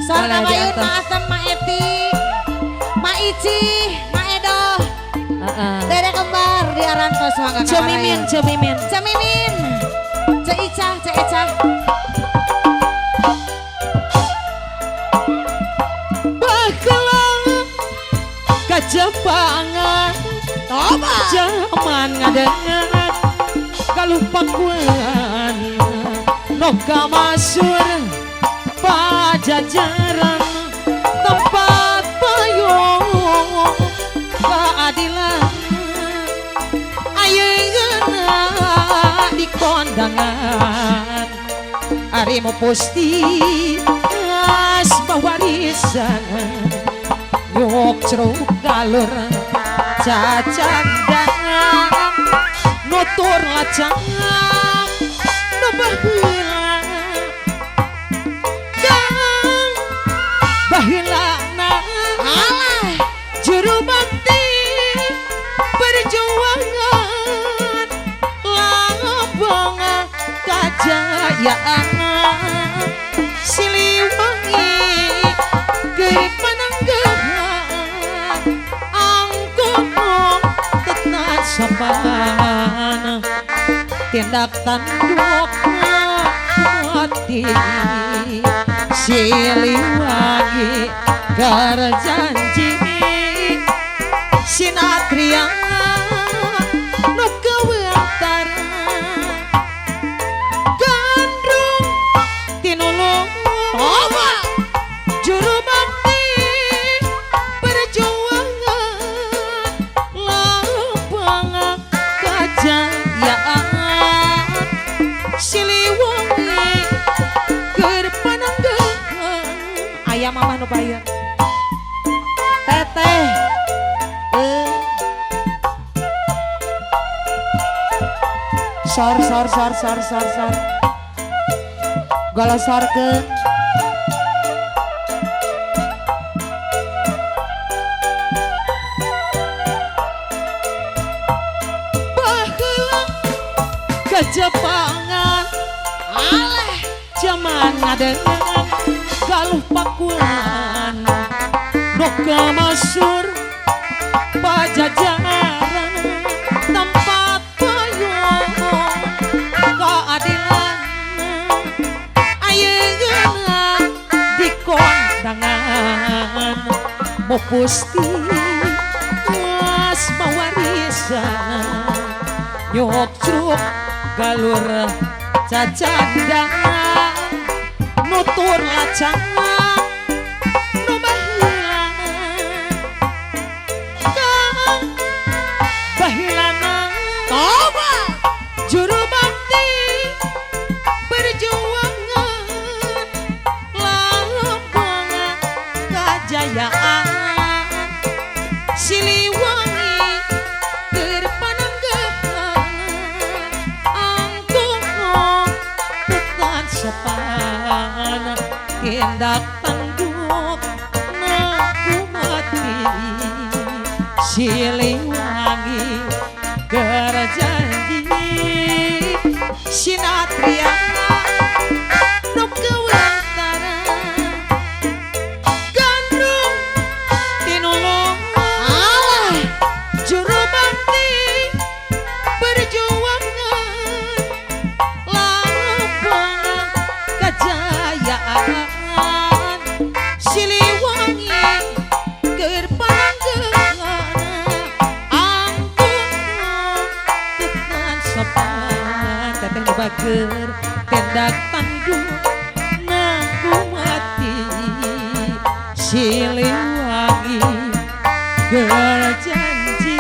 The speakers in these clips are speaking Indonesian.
Sorga Bayun, Ma Asem, Ma Eti, Ma Ici, Ma Edo, Dede Kembar di Arantos Mangga Cemimin, Cemimin, Cemimin, Ce Ica, Ce Eca. Bakelang kajepangan, Toba. zaman ngadengat kalupakuan, noka masur pajajaran tempat payung keadilan ayeuna di kondangan Arimo Pusti as bawarisan yuk ceruk galur cacandang nutur lacang nu baheula kang baheulana Alah, juru bakti perjuangan lambang kajayaan Siliwangi keur pananggahan angkung tenan sopan tindak tanduk hati Siliwangi berjanji sinatria nu kawentar gandrung tinulung Toba. juru bakti perjuangan lambang kajayaan Siliwangi keur pananggahan aya mamah nu bayar teteh sor golosarkeun baheula kejepangan Alah, zaman ngadengan galuh pakulan noka masur pajajaran tempat payung keadilan ayeuna di kondangan mau Pusti mas mawarisan nyok cruk galur cacandang nutur lacang nu baheula kang baheulana Toba. juru bakti perjuangan lambang kajayaan Siliwangi keur pananggahan angkung tekan sopan tindak tanduk naku mati Siliwangi berjanji sinatria nu kawentar gandrung tinulung Alah, juru bakti perjuangan lambang kajayaan Siliwangi keur pananggahan angkung tenan sopan teteh nu bager tindak tanduk naku mati Siliwangi berjanji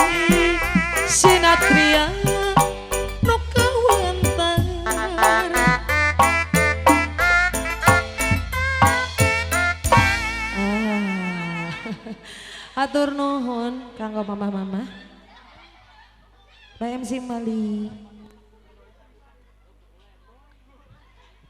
sinatria nu kawentar atur nuhun kanggo mama-mama Mbak MC Mali.